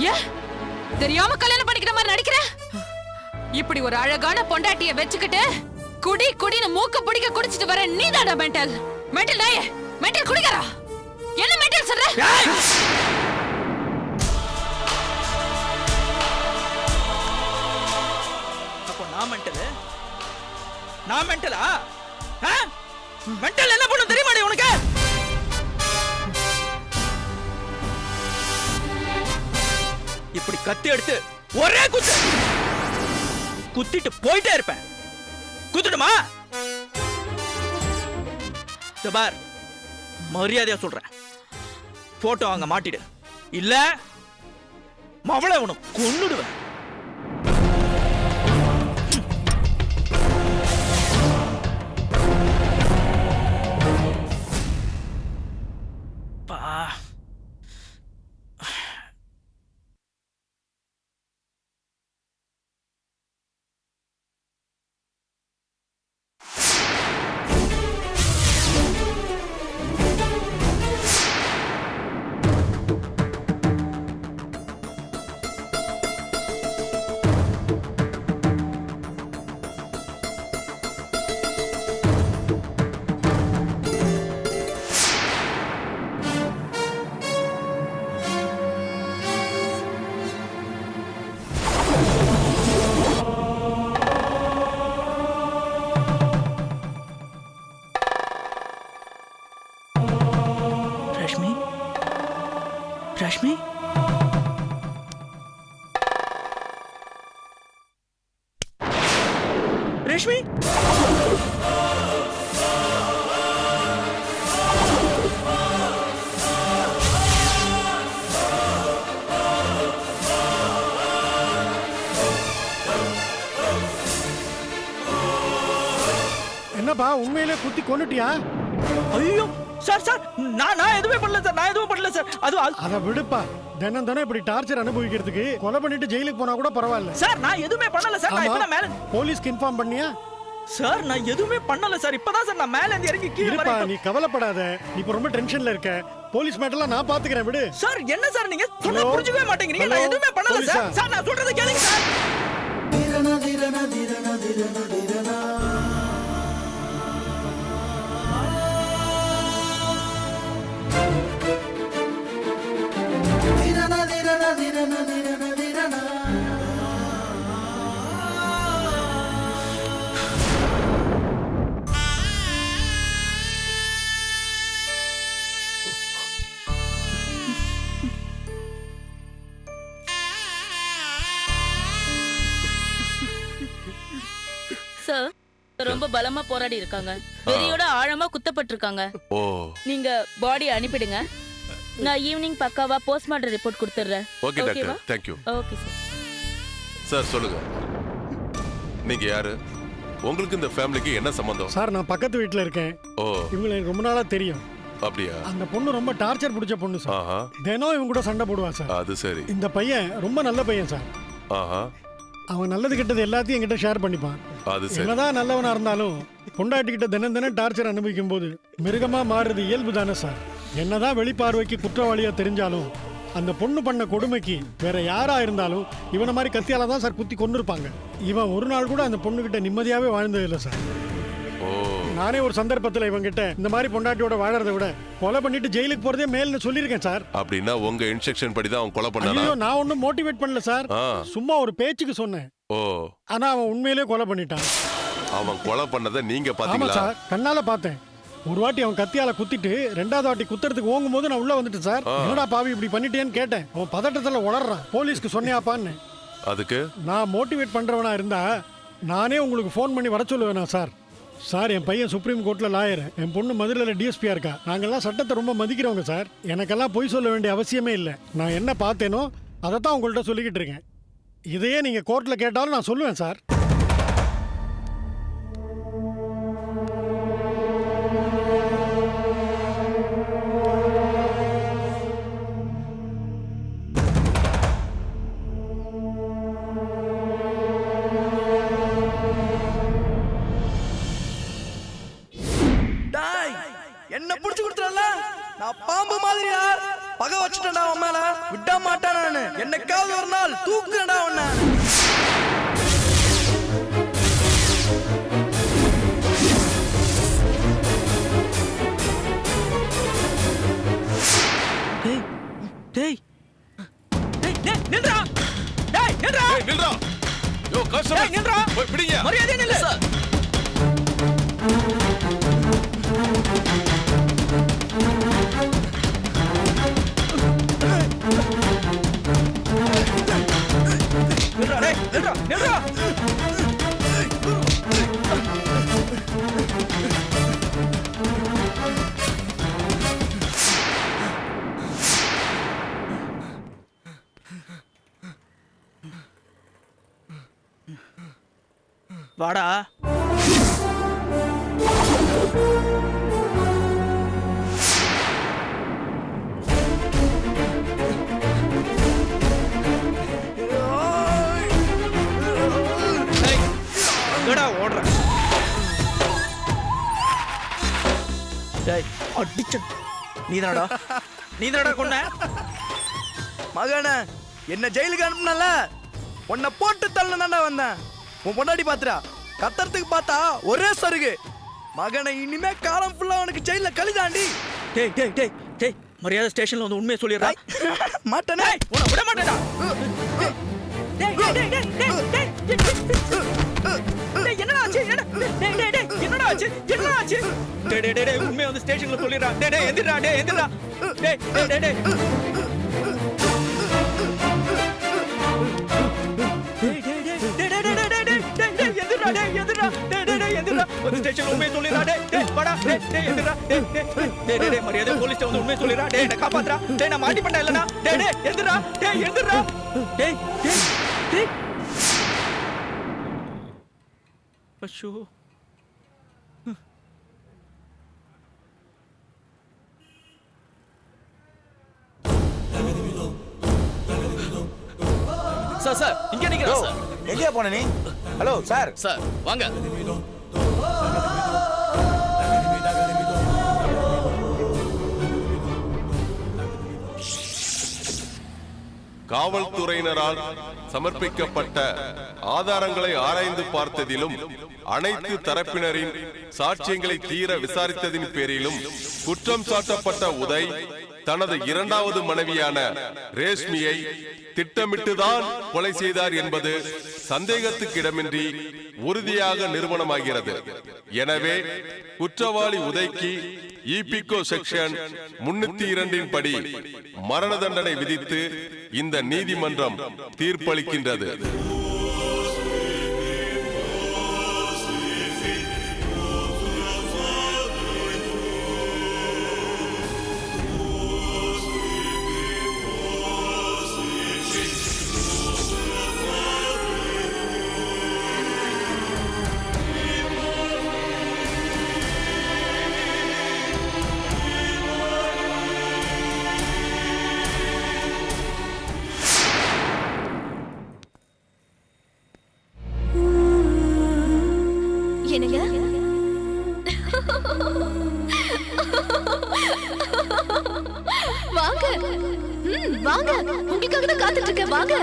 ஏன் தெரியாம கல்யாணம் பண்ணிக்கிற மாதிரி நடிக்கிற? இப்படி ஒரு அழகான பொண்டாட்டிய வச்சுக்கிட்டு குடி குடின்னு மூக்க பிடிக்க குடிச்சிட்டு வர நீதாடா மென்டல். மென்டல் நாயே, மென்டல் குடிக்கறா. என்ன மென்டல் சொல்ற? அப்போ நான் மென்டலா? மென்டல் என்ன பண்ணும் தெரியுமாடி உனக்கு? இப்படி கத்தி எடுத்து ஒரே குத்திட்டு போயிட்டே இருப்பேன். குத்துடுமா? பார், மரியாதையா சொல்றேன், போட்டோ அங்க மாட்டிடு, இல்ல மவளை உனக்கு கொன்னுடுவேன். ரஷ்மி, ரஷ்மி, என்னப்பா உண்மையிலே குத்தி கொன்னுட்டியா? ஐயோ சார் சார், நான் எதுவுமே பண்ணல சார், நான் எதுவும் பண்ணல சார். அத விடுப்பா, தினம் தினம் இப்படி டார்ச்சர் அனுபவிக்கிறதுக்கு கொலை பண்ணிட்டு ஜெயிலுக்கு போனா கூட பரவாயில்ல சார். நான் எதுவுமே பண்ணல சார். நான் இப்பதான் மேல போலீஸ்க்கு இன்ஃபார்ம் பண்ணியா? சார் நான் எதுவுமே பண்ணல சார். இப்பதான் சார் நான் மேல இருந்து இறங்கி கீழே வரேன். நீ கவலைப்படாத, நீ இப்ப ரொம்ப டென்ஷன்ல இருக்க. போலீஸ் மேட்டர்லாம் நான் பாத்துக்கிறேன், விடு. சார் என்ன சார் நீங்க சொன்னா புரிஞ்சுக்கவே மாட்டேங்கிறீங்க. நான் எதுவுமே பண்ணல சார். சார் நான் சொல்றத கேளுங்க சார். திரனா திரனா திரனா திரனா திரனா சார் ரொம்ப பலமா போராடி இருக்காங்க. வெறியோட ஆழமா குத்தப்பட்டிருக்காங்க. நீங்க பாடி அனுப்பிடுங்க. நான் ஈவினிங் பக்காவா போஸ்ட்மார்ட்டம் ரிப்போர்ட் கொடுத்துறேன். Okay doctor, thank you. Okay sir. Sir சொல்லுங்க, நீங்க யாரு? உங்களுக்கு இந்த ஃபேமிலிக்கு என்ன சம்பந்தம்? சார் நான் பக்கத்து வீட்ல இருக்கேன். இவங்களை எனக்கு ரொம்ப நாளா தெரியும். அப்படியா? அந்த பொண்ணு ரொம்ப டார்ச்சர் பிடிச்ச பொண்ணு சார். தினம் இவங்க கூட சண்டை போடுவா சார். அது சரி. இந்த பையன் ரொம்ப நல்ல பையன் சார். அவன் நல்லது கெட்டது எல்லாத்தையும் என்கிட்ட ஷேர் பண்ணிப்பான். என்னதான் நல்லவனா இருந்தாலும் பொண்டாட்டிக்கிட்ட தினம் தினம் டார்ச்சர் அனுபவிக்கும் போது மிருகமா மாறுறது இயல்பு தானே சார். என்னதான் வெளிப்பார்வைக்கு குற்றவாளியா தெரிஞ்சாலும் அந்த பொண்ணு பண்ண கொடுமைக்கு வேற யாரா இருந்தாலும் இவனை மாதிரி கத்தியால தான் சார் குத்தி கொண்டு இருப்பாங்க. இவன் ஒரு நாள் கூட அந்த பொண்ணு கிட்ட நிம்மதியாவே வாழ்ந்தது இல்லை சார். நானே ஒரு சந்தர்ப்பத்தில் இவங்கிட்ட இந்த மாதிரி பொண்டாட்டியோட வாழறதை விட கொலை பண்ணிட்டு ஜெயிலுக்கு போறதே மேல்னு சொல்லியிருக்கேன் சார். அப்படின்னா உங்க இன்ஸ்ட்ரக்ஷன் படி தான் அவன் கொலை பண்ணானா? நான் ஒன்னும் மோட்டிவேட் பண்ணல சார், சும்மா ஒரு பேச்சுக்கு சொன்னேன். ஆனா அவன் உண்மையிலேயே கொலை பண்ணிட்டான். அவன் கொலை பண்ணதை நீங்க பாத்தீங்களா? சார் கண்ணால பார்த்தேன். ஒரு வாட்டி அவன் கத்தியால குத்திட்டு ரெண்டாவது வாட்டி குத்துறதுக்கு ஓங்கும் போது நான் உள்ள வந்துட்டேன் சார். என்னடா பாவி இப்படி பண்ணிட்டேன்னு கேட்டேன். அவன் பதட்டத்துல உளறான். போலீஸ்க்கு சொன்னியாப்பான்னு. அதுக்கு நான் மோட்டிவேட் பண்றவனா இருந்தா நானே உங்களுக்கு ஃபோன் பண்ணி வர சொல்லுவேனா சார். சார் என் பையன் சுப்ரீம் கோர்ட்ல லாயர், என் பொண்ணு மதுரையில் டிஎஸ்பியா இருக்கா. நாங்கெல்லாம் சட்டத்தை ரொம்ப மதிக்கிறவங்க சார். எனக்கெல்லாம் பொய் சொல்ல வேண்டிய அவசியமே இல்லை. நான் என்ன பார்த்தேனோ அதை தான் உங்கள்கிட்ட சொல்லிக்கிட்டு இருக்கேன். இதையே நீங்க கோர்ட்ல கேட்டாலும் நான் சொல்லுவேன் சார். என்ன புடிச்சு கொடுத்துறல, நான் பாம்பு மாதிரியா பகை வச்சுட்டேன்டா உன் மேல. விட மாட்டேன் நானு. என்னைக்காவது ஒரு நாள் தூக்குடா உன்னை. டேய் டேய் டேய் நில்றா. டேய் நில்றா. ஏய் நில்றா. யோ கஸ்டமர் நில்றா. போய் பிடிங்க. மரியாதை நில்லு சார். நில்றா டேய் நில்றா நில்றா. வாடா. எங்கடா ஓடுற? டேய் அடிச்ச. நீதானடா கொன்ன? மகனே என்ன ஜெயிலுக்கு அனுப்புனல, உன்னை போட்டு தள்ளனடா வந்தேன். உன் பொண்டாட்டி பாத்துறா கத்தறதுக்கு பார்த்தா ஒரே சருகு. மகனை இனிமே காலம் ஃபுல்லா உனக்கு ஜெயில கழிதாண்டி. டேய் டேய் டேய் டேய் மரியாதை ஸ்டேஷன்ல வந்து உண்மையை சொல்லிடுறா. மாட்டேனே உன்னை விட மாட்டேடா. டேய் டேய் டேய் டேய் டேய் டேய் என்னடா ஆச்சு? டேய் டேய் டேய் என்னடா ஆச்சு? என்னடா ஆச்சு? டேய் டேய் டேய் உண்மையை வந்து ஸ்டேஷன்ல சொல்லிடுறா. டேய் டேய் எந்திரடா. டேய் எந்திரடா. டேய் டேய் டேய் டேய் ஸ்டேஷன் உண்மையை சொல்லிடுறா. டேய் வாடா. டேய் எந்திரடா. டேய் டேய் மரியாதை போலீஸ் வந்து உண்மையை சொல்லிடுறா. டேய் என்ன காப்பாத்துறா. டேய் நான் மாட்டி பண்ண இல்லனா. டேய் டேய் எந்திரடா. டேய் எந்திரடா. டேய் டேய் டேய் அச்சோ. சார் சார் இங்க நிக்கிறேன் சார். எங்கயா போன நீ? Hello sir. சார் வாங்க. காவல்துறையினரால் சமர்ப்பிக்கப்பட்ட ஆதாரங்களை ஆராய்ந்து பார்த்ததிலும் அனைத்து தரப்பினரின் சாட்சியங்களை தீர விசாரித்ததின் பேரிலும் குற்றம் சாட்டப்பட்ட உதய் தனது இரண்டாவது மனைவியான ரேஷ்மியை திட்டமிட்டுதான் கொலை செய்தார் என்பது சந்தேகத்துக்கிடமின்றி உறுதியாக நிரூபணமாகிறது. எனவே குற்றவாளி உதைக்கு ஈபிகோ செக்ஷன் 302 படி மரண தண்டனை விதித்து இந்த நீதிமன்றம் தீர்ப்பளிக்கின்றது. வாங்க வாங்க, உங்களுக்காக தான் காத்துட்டு இருக்கேன். வாங்க.